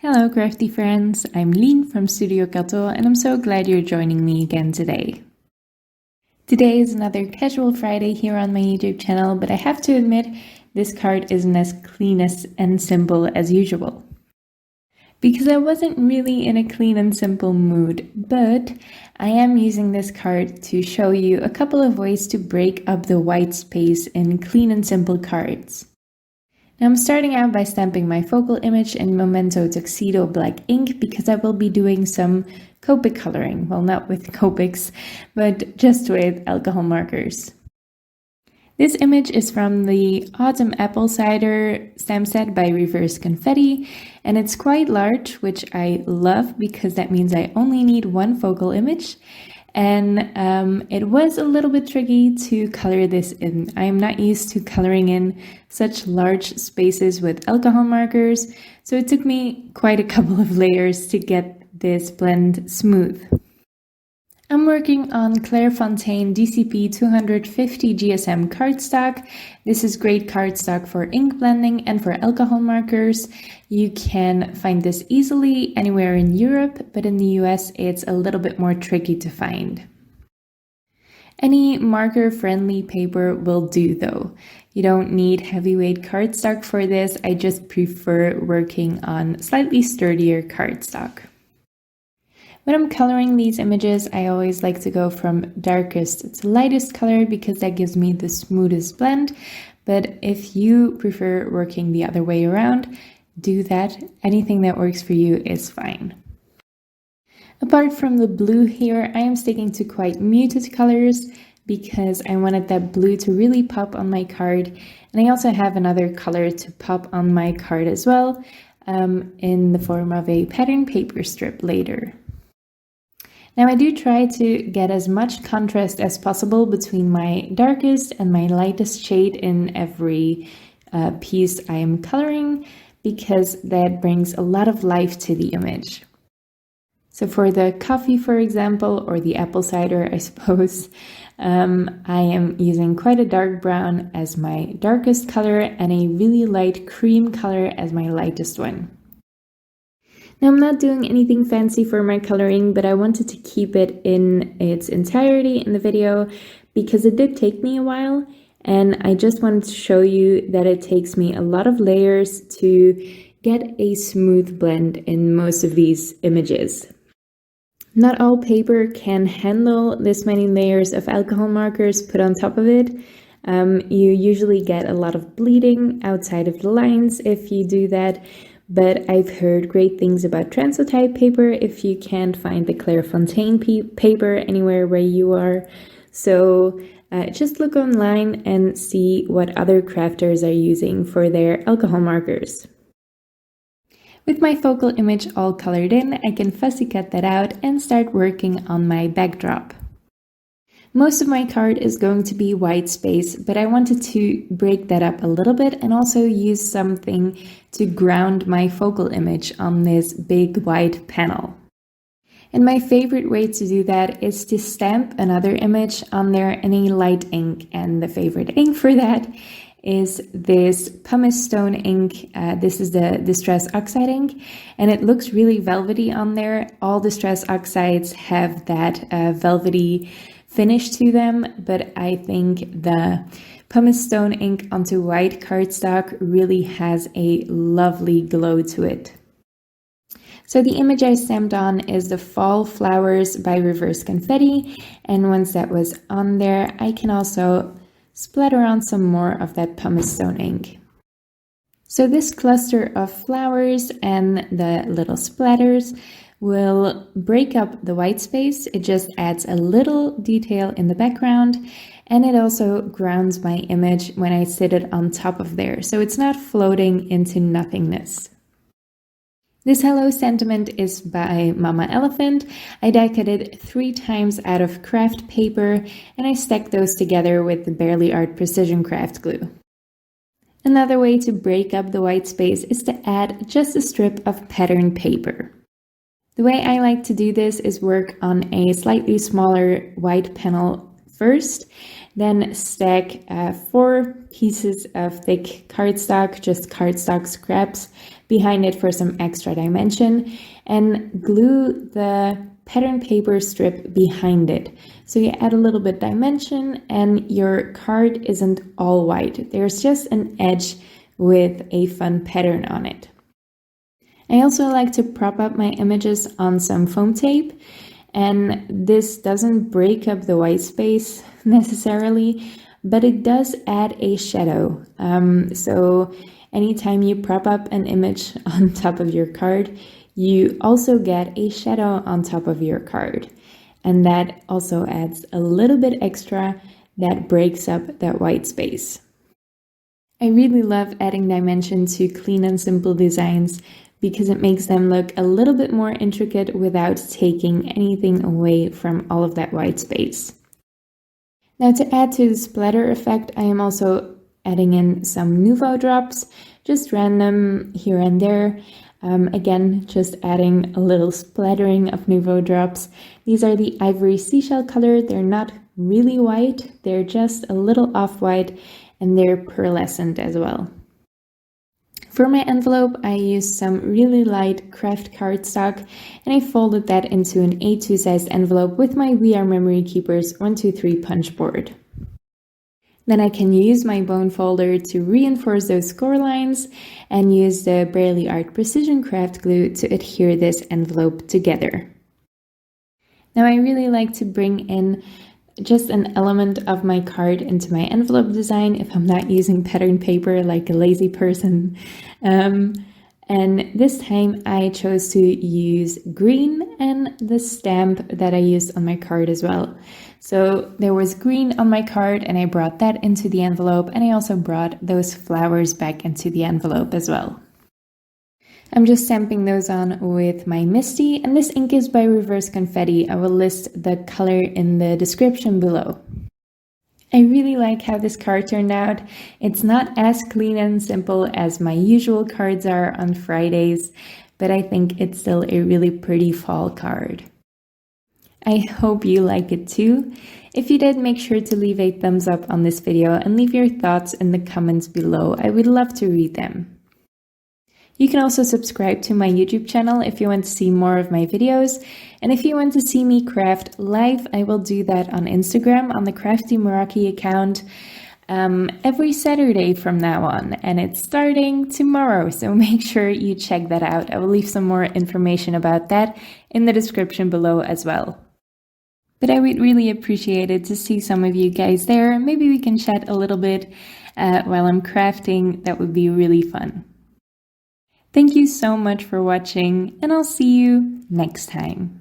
Hello crafty friends, I'm Lien from Studio Kato and I'm so glad you're joining me again today. Today is another casual Friday here on my YouTube channel, but I have to admit this card isn't as clean and simple as usual. Because I wasn't really in a clean and simple mood, but I am using this card to show you a couple of ways to break up the white space in clean and simple cards. Now I'm starting out by stamping my focal image in Memento Tuxedo black ink because I will be doing some Copic coloring. Well, not with Copics, but just with alcohol markers. This image is from the Autumn Apple Cider stamp set by Reverse Confetti, and it's quite large, which I love because that means I only need one focal image. And it was a little bit tricky to color this in. I am not used to coloring in such large spaces with alcohol markers, so it took me quite a couple of layers to get this blend smooth. I'm working on Clairefontaine DCP 250 GSM cardstock. This is great cardstock for ink blending and for alcohol markers. You can find this easily anywhere in Europe, but in the US it's a little bit more tricky to find. Any marker-friendly paper will do though. You don't need heavyweight cardstock for this. I just prefer working on slightly sturdier cardstock. When I'm coloring these images, I always like to go from darkest to lightest color because that gives me the smoothest blend. But if you prefer working the other way around, do that. Anything that works for you is fine. Apart from the blue here, I am sticking to quite muted colors because I wanted that blue to really pop on my card. And I also have another color to pop on my card as well, in the form of a pattern paper strip later. Now I do try to get as much contrast as possible between my darkest and my lightest shade in every piece I am coloring because that brings a lot of life to the image. So for the coffee, for example, or the apple cider, I suppose, I am using quite a dark brown as my darkest color and a really light cream color as my lightest one. Now I'm not doing anything fancy for my coloring, but I wanted to keep it in its entirety in the video because it did take me a while, and I just wanted to show you that it takes me a lot of layers to get a smooth blend in most of these images. Not all paper can handle this many layers of alcohol markers put on top of it. You usually get a lot of bleeding outside of the lines if you do that. But I've heard great things about Translotype paper if you can't find the Clairefontaine paper anywhere where you are. So just look online and see what other crafters are using for their alcohol markers. With my focal image all colored in, I can fussy cut that out and start working on my backdrop. Most of my card is going to be white space, but I wanted to break that up a little bit and also use something to ground my focal image on this big white panel. And my favorite way to do that is to stamp another image on there in a light ink, and the favorite ink for that is this Pumice stone ink. This is the Distress Oxide ink, and it looks really velvety on there. All Distress Oxides have that velvety finish to them, but I think the Pumice stone ink onto white cardstock really has a lovely glow to it. So the image I stamped on is the Fall Flowers by Reverse Confetti, and once that was on there, I can also splatter on some more of that Pumice stone ink. So this cluster of flowers and the little splatters will break up the white space. It just adds a little detail in the background, and it also grounds my image when I sit it on top of there, so it's not floating into nothingness. This Hello sentiment is by Mama Elephant. I die cut it 3 times out of craft paper, and I stack those together with the Barely Art Precision Craft glue. Another way to break up the white space is to add just a strip of pattern paper. The way I like to do this is work on a slightly smaller white panel first, then stack 4 pieces of thick cardstock, just cardstock scraps, behind it for some extra dimension, and glue the pattern paper strip behind it. So you add a little bit dimension and your card isn't all white. There's just an edge with a fun pattern on it. I also like to prop up my images on some foam tape, and this doesn't break up the white space necessarily, but it does add a shadow. So anytime you prop up an image on top of your card, you also get a shadow on top of your card. And that also adds a little bit extra that breaks up that white space. I really love adding dimension to clean and simple designs because it makes them look a little bit more intricate without taking anything away from all of that white space. Now, to add to the splatter effect, I am also adding in some Nuvo drops, just random here and there. Again, just adding a little splattering of Nuvo drops. These are the Ivory Seashell color. They're not really white, they're just a little off-white, and they're pearlescent as well. For my envelope, I used some really light craft cardstock, and I folded that into an A2 sized envelope with my We Are Memory Keepers 123 punch board. Then I can use my bone folder to reinforce those score lines and use the Braille Art Precision Craft Glue to adhere this envelope together. Now I really like to bring in just an element of my card into my envelope design if I'm not using pattern paper like a lazy person. And this time I chose to use green and the stamp that I used on my card as well. So there was green on my card and I brought that into the envelope, and I also brought those flowers back into the envelope as well. I'm just stamping those on with my Misty, and this ink is by Reverse Confetti. I will list the color in the description below. I really like how this card turned out. It's not as clean and simple as my usual cards are on Fridays, but I think it's still a really pretty fall card. I hope you like it too. If you did, make sure to leave a thumbs up on this video and leave your thoughts in the comments below. I would love to read them. You can also subscribe to my YouTube channel if you want to see more of my videos. And if you want to see me craft live, I will do that on Instagram on the Crafty Meraki account every Saturday from now on. And it's starting tomorrow, so make sure you check that out. I will leave some more information about that in the description below as well. But I would really appreciate it to see some of you guys there. Maybe we can chat a little bit while I'm crafting. That would be really fun. Thank you so much for watching, and I'll see you next time.